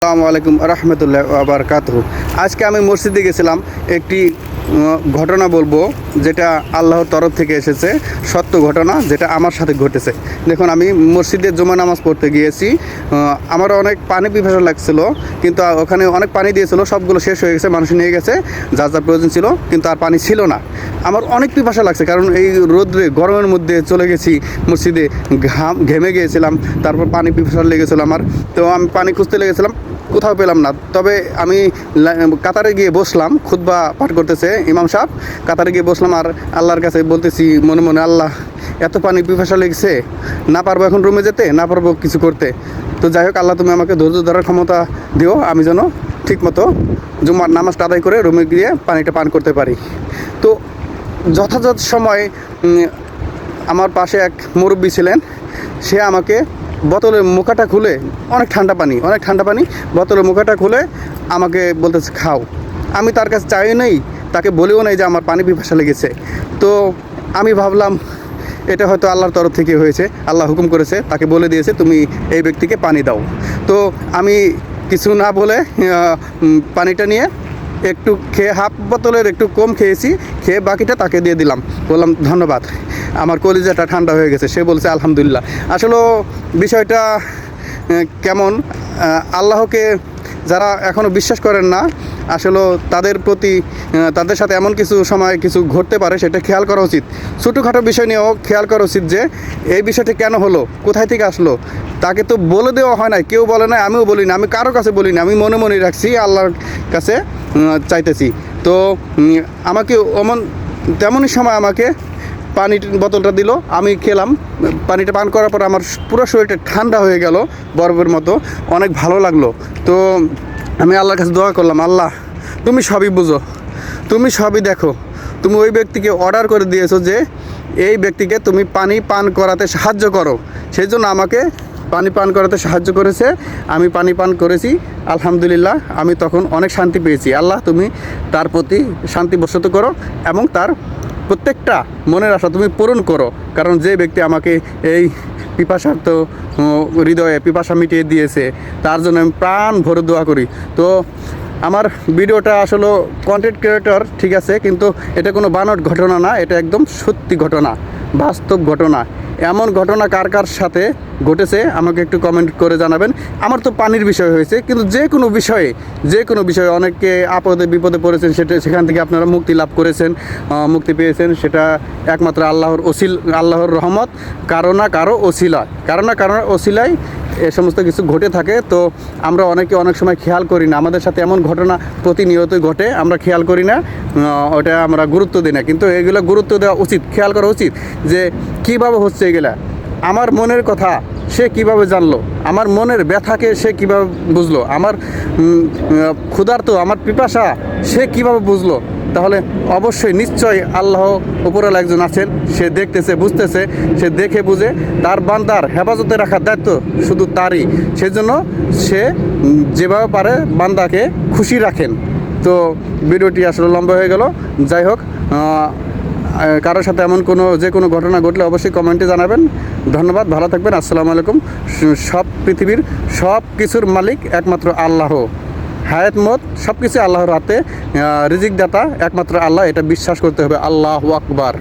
আসসালামু আলাইকুম রহমতুল্লাহ বারকাতুহু। আজকে আমি মসজিদে গেছিলাম। একটি ঘটনা বলবো যেটা আল্লাহর তরফ থেকে এসেছে, সত্য ঘটনা যেটা আমার সাথে ঘটেছে। দেখুন, আমি মসজিদে জুমা নামাজ পড়তে গিয়েছি। আমার অনেক পানি পিপাসা লাগছিল, কিন্তু ওখানে অনেক পানি দিয়েছিল, সবগুলো শেষ হয়ে গেছে, মানুষ নিয়ে গেছে, যা যা প্রয়োজন ছিল, কিন্তু আর পানি ছিল না। আমার অনেক পিপাসা লাগছে, কারণ এই রোদ্রে গরমের মধ্যে চলে গেছি মসজিদে, ঘেমে গিয়েছিলাম, তারপর পানি পিপাসা লেগেছিল আমার। তো আমি পানি খুঁজতে লেগেছিলাম, কোথাও পেলাম না। তবে আমি কাতারে গিয়ে বসলাম, খুতবা পাঠ করতেছে ইমাম সাহেব, কাতারে গিয়ে বসলাম আর আল্লাহর কাছে বলতেছি মনে মনে, আল্লাহ এত পানি পিপাসা লেগেছে, না পারবো এখন রুমে যেতে, না পারবো কিছু করতে। তো যাই হোক, আল্লাহ তুমি আমাকে ধৈর্য ধরার ক্ষমতা দিও, আমি যেন ঠিকমতো জুম্মার নামাজটা আদায় করে রুমে গিয়ে পানিটা পান করতে পারি। তো যথাযথ সময় আমার পাশে এক মুরব্বী ছিলেন, সে আমাকে বোতলের মুখাটা খুলে, অনেক ঠান্ডা পানি, বোতলের মুখাটা খুলে আমাকে বলতেছে খাও। আমি তার কাছে চাইও নেই, তাকে বলেও নেই যে আমার পানি পিপাসা লেগেছে। তো আমি ভাবলাম এটা হয়তো আল্লাহর তরফ থেকে হয়েছে, আল্লাহ হুকুম করেছে, তাকে বলে দিয়েছে তুমি এই ব্যক্তিকে পানি দাও। তো আমি কিছু না বলে পানিটা নিয়ে একটু খেয়ে, হাফ বোতলের একটু কম খেয়েছি, খেয়ে বাকিটা তাকে দিয়ে দিলাম, বললাম ধন্যবাদ, আমার কলিজাটা ঠান্ডা হয়ে গেছে। সে বলছে আলহামদুলিল্লাহ। আসলে বিষয়টা কেমন, আল্লাহকে যারা এখনও বিশ্বাস করেন না, আসলে তাদের প্রতি, তাদের সাথে এমন কিছু সময় কিছু ঘটতে পারে, সেটা খেয়াল করা উচিত। ছোটোখাটো বিষয় নিয়েও খেয়াল করা উচিত যে এই বিষয়টি কেন হলো, কোথায় থেকে আসলো। তাকে তো বলে দেওয়া হয় না, কেউ বলে না, আমিও বলি না, আমি কারো কাছে বলি না, আমি মনে মনে রাখছি, আল্লাহর কাছে চাইতেছি। তো আমাকে তেমনই সময় আমাকে পানির বোতলটা দিল, আমি খেলাম, পানিটা পান করার পর আমার পুরো শরীরটা ঠান্ডা হয়ে গেল, বরফের মতো, অনেক ভালো লাগলো। তো আমি আল্লাহর কাছে দোয়া করলাম, আল্লাহ তুমি সবই বুঝো, তুমি সবই দেখো, তুমি ওই ব্যক্তিকে অর্ডার করে দিয়েছো যে এই ব্যক্তিকে তুমি পানি পান করাতে সাহায্য করো, সেই জন্য আমাকে পানি পান করাতে সাহায্য করেছে। আমি পানি পান করেছি, আলহামদুলিল্লাহ। আমি তখন অনেক শান্তি পেয়েছি। আল্লাহ তুমি তার প্রতি শান্তি বর্ষিত করো এবং তার প্রত্যেকটা মনের আশা তুমি পূরণ করো, কারণ যে ব্যক্তি আমাকে এই পিপাসার্থ হৃদয়ে পিপাসা মিটিয়ে দিয়েছে, তার জন্য আমি প্রাণ ভরে দোয়া করি। তো আমার ভিডিওটা আসলে কন্টেন্ট ক্রিয়েটর ঠিক আছে, কিন্তু এটা কোনো বানোয়াট ঘটনা না, এটা একদম সত্যি ঘটনা, বাস্তব ঘটনা। এমন ঘটনা কার কার সাথে ঘটেছে আমাকে একটু কমেন্ট করে জানাবেন। আমার তো পানির বিষয় হয়েছে, কিন্তু যে কোনো বিষয়ে অনেকে আপদে বিপদে পড়েছেন, সেখান থেকে আপনারা মুক্তি লাভ করেছেন, মুক্তি পেয়েছেন, সেটা একমাত্র আল্লাহর রহমত, কারো না কারো ওসিলায় এ সমস্ত কিছু ঘটে থাকে। তো আমরা অনেকে অনেক সময় খেয়াল করি না, আমাদের সাথে এমন ঘটনা প্রতিনিয়তই ঘটে, আমরা খেয়াল করি না, ওটা আমরা গুরুত্ব দিই না। কিন্তু এগুলো গুরুত্ব দেওয়া উচিত, খেয়াল করা উচিত যে কীভাবে হচ্ছে এগুলা। আমার মনের কথা সে কিভাবে জানলো, আমার মনের ব্যথাকে সে কিভাবে বুঝলো, আমার ক্ষুধার্ত, আমার পিপাসা সে কিভাবে বুঝলো। তাহলে অবশ্যই নিশ্চয়ই আল্লাহ উপরওয়ালা একজন আছেন, সে দেখতেছে, বুঝতেছে, সে দেখে বুঝে তার বান্দার হেফাজতে রাখার দায়িত্ব শুধু তারই। সেজন্য সে যেভাবে পারে বান্দাকে খুশি রাখেন। তো ভিডিওটি আসলে লম্বা হয়ে গেল। যাই হোক, কারোর সাথে এমন যে কোনো ঘটনা ঘটলে অবশ্যই কমেন্টে জানাবেন। ধন্যবাদ, ভালো থাকবেন, আসসালামু আলাইকুম। পৃথিবীর সব কিছুর মালিক একমাত্র আল্লাহ, হায়াত মত সব কিছু আল্লাহর হাতে, রিজিক দাতা একমাত্র আল্লাহ, এটা বিশ্বাস করতে হবে। আল্লাহু আকবার।